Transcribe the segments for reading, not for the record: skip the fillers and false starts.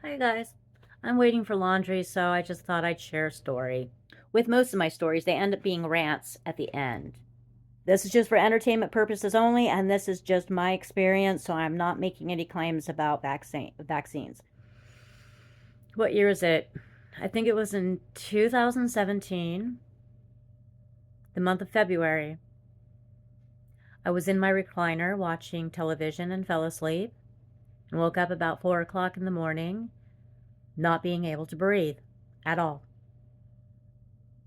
Hi guys. I'm waiting for laundry, so I just thought I'd share a story. With most of my stories, they end up being rants at the end. This is just for entertainment purposes only, and this is just my experience, so I'm not making any claims about vaccines. What year is it? I think it was in 2017, the month of February. I was in my recliner watching television and fell asleep and woke up about 4 o'clock in the morning, not being able to breathe at all.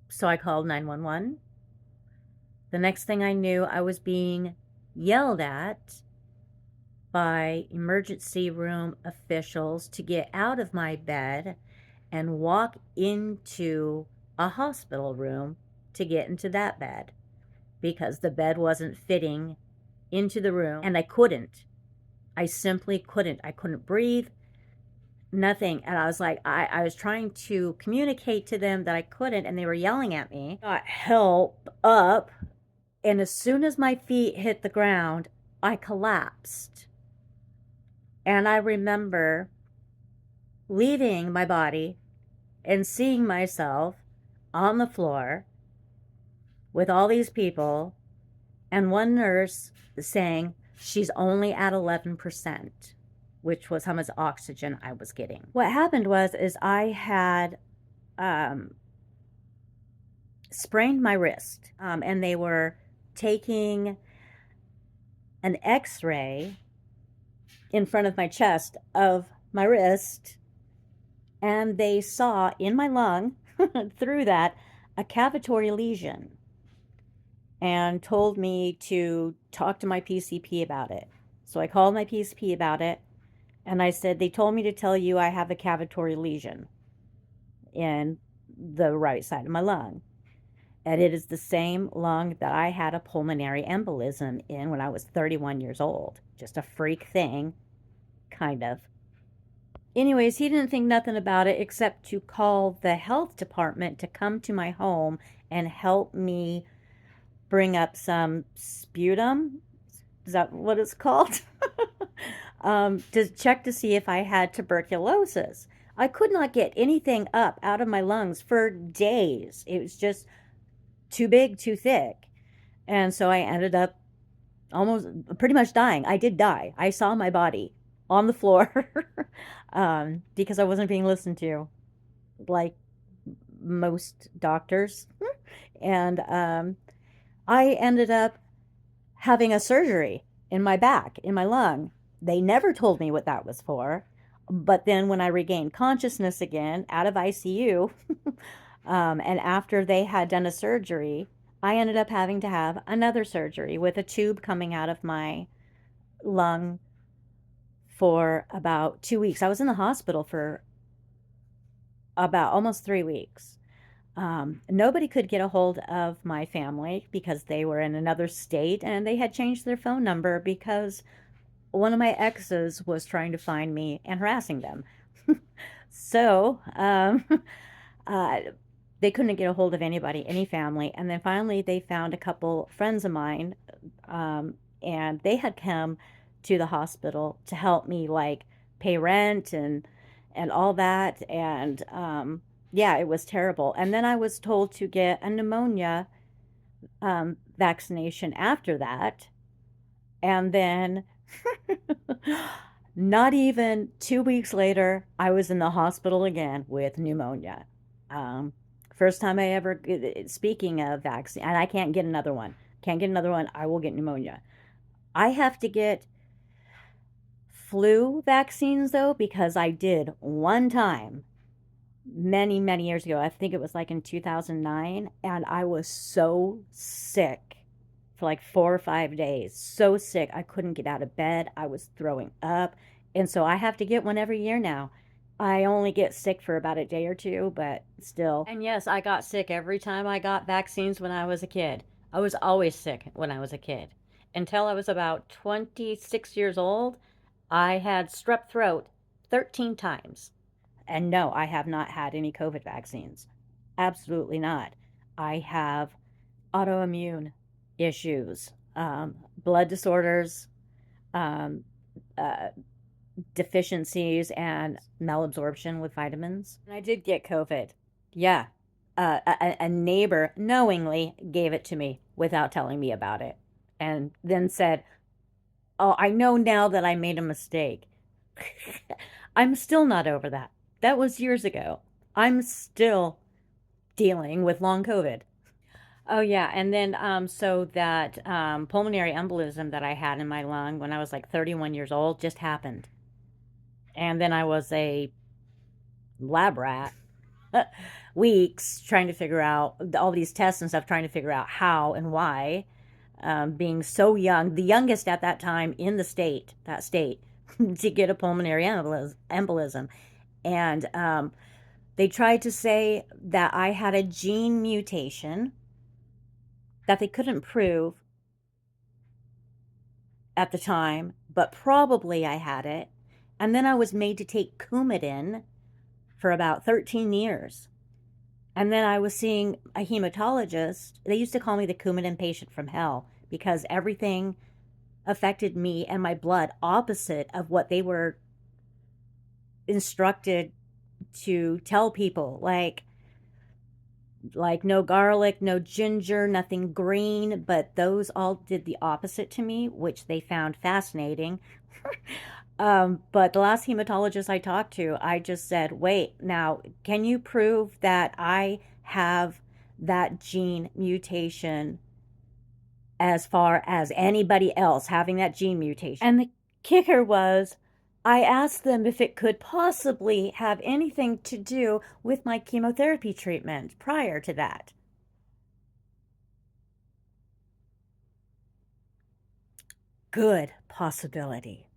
So I called 911. The next thing I knew, I was being yelled at by emergency room officials to get out of my bed and walk into a hospital room to get into that bed because the bed wasn't fitting into the room and I couldn't. I simply couldn't. I couldn't breathe, nothing. And I was like, I was trying to communicate to them that I couldn't, and they were yelling at me. Got help up. And as soon as my feet hit the ground, I collapsed. And I remember leaving my body and seeing myself on the floor with all these people, and one nurse saying she's only at 11%, which was how much oxygen I was getting. What happened is I had sprained my wrist, and they were taking an x-ray in front of my chest of my wrist, and they saw in my lung through that a cavitary lesion and told me to talk to my PCP about it. So I called my PCP about it, and I said, they told me to tell you I have a cavitary lesion in the right side of my lung. And it is the same lung that I had a pulmonary embolism in when I was 31 years old. Just a freak thing, kind of. Anyways, he didn't think nothing about it except to call the health department to come to my home and help me bring up some sputum. Is that what it's called? To check to see if I had tuberculosis. I could not get anything up out of my lungs for days. It was just too big, too thick. And so I ended up almost pretty much dying. I did die. I saw my body on the floor because I wasn't being listened to like most doctors. And I ended up having a surgery in my back, in my lung. They never told me what that was for. But then when I regained consciousness again out of ICU, and after they had done a surgery, I ended up having to have another surgery with a tube coming out of my lung for about 2 weeks. I was in the hospital for about almost 3 weeks. Nobody could get a hold of my family because they were in another state and they had changed their phone number because one of my exes was trying to find me and harassing them. So, uh, they couldn't get a hold of anybody, any family. And then finally, they found a couple friends of mine, and they had come to the hospital to help me, like pay rent and all that. And yeah, it was terrible. And then I was told to get a pneumonia vaccination after that. And then not even 2 weeks later, I was in the hospital again with pneumonia. Um, First time I ever, speaking of vaccine, and I can't get another one. Can't get another one. I will get pneumonia. I have to get flu vaccines though, because I did one time many, many years ago. I think it was like in 2009, and I was so sick for like 4 or 5 days. So sick, I couldn't get out of bed. I was throwing up. And so I have to get one every year now. I only get sick for about a day or two, but still. And yes, I got sick every time I got vaccines when I was a kid. I was always sick when I was a kid. Until I was about 26 years old, I had strep throat 13 times. And no, I have not had any COVID vaccines. Absolutely not. I have autoimmune issues, blood disorders, um, uh, deficiencies and malabsorption with vitamins. And I did get COVID. Yeah. A neighbor knowingly gave it to me without telling me about it, and then said, "Oh, I know now that I made a mistake." I'm still not over that. That was years ago. I'm still dealing with long COVID. Oh yeah, and then so that pulmonary embolism that I had in my lung when I was like 31 years old just happened. And then I was a lab rat weeks trying to figure out all these tests and stuff, trying to figure out how and why. Being so young, the youngest at that time in the state, that state, to get a pulmonary embolism. And they tried to say that I had a gene mutation that they couldn't prove at the time, but probably I had it. And then I was made to take Coumadin for about 13 years. And then I was seeing a hematologist. They used to call me the Coumadin patient from hell because everything affected me and my blood opposite of what they were instructed to tell people. Like no garlic, no ginger, nothing green, but those all did the opposite to me, which they found fascinating. But the last hematologist I talked to, I just said, wait, now, can you prove that I have that gene mutation as far as anybody else having that gene mutation? And the kicker was, I asked them if it could possibly have anything to do with my chemotherapy treatment prior to that. Good possibility.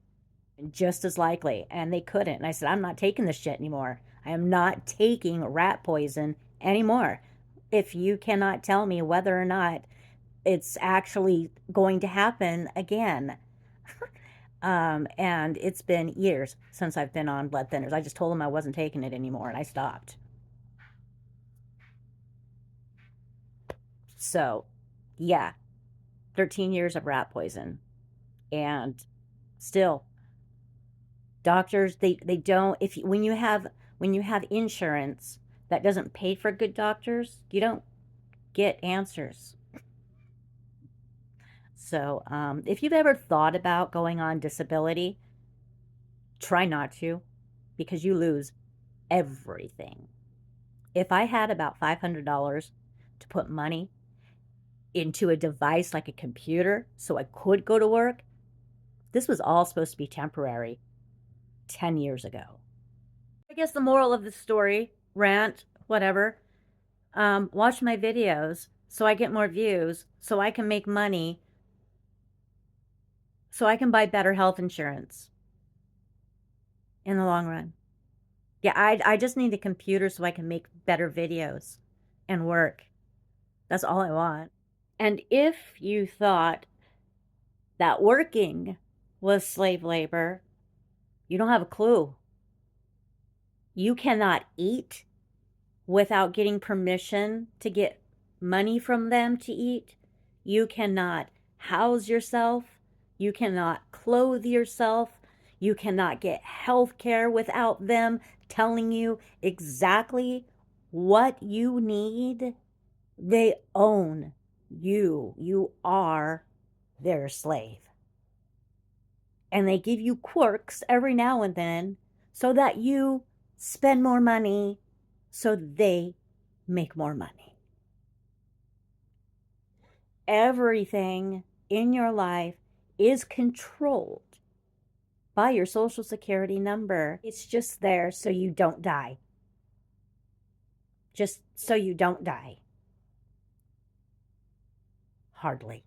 Just as likely. And they couldn't. And I said, I'm not taking this shit anymore. I am not taking rat poison anymore. If you cannot tell me whether or not it's actually going to happen again. And it's been years since I've been on blood thinners. I just told them I wasn't taking it anymore and I stopped. So, yeah, 13 years of rat poison. And still, doctors, they don't, if you, when you have insurance that doesn't pay for good doctors, you don't get answers. So, if you've ever thought about going on disability, try not to, because you lose everything. If I had about $500 to put money into a device like a computer so I could go to work, this was all supposed to be temporary 10 years ago. I guess the moral of the story, rant, whatever, watch my videos so I get more views, so I can make money, so I can buy better health insurance in the long run. Yeah, I just need a computer so I can make better videos and work. That's all I want. And if you thought that working was slave labor, you don't have a clue. You cannot eat without getting permission to get money from them to eat. You cannot house yourself. You cannot clothe yourself. You cannot get health care without them telling you exactly what you need. They own you. You are their slave. And they give you quirks every now and then so that you spend more money so they make more money. Everything in your life is controlled by your social security number. It's just there so you don't die. Just so you don't die. Hardly.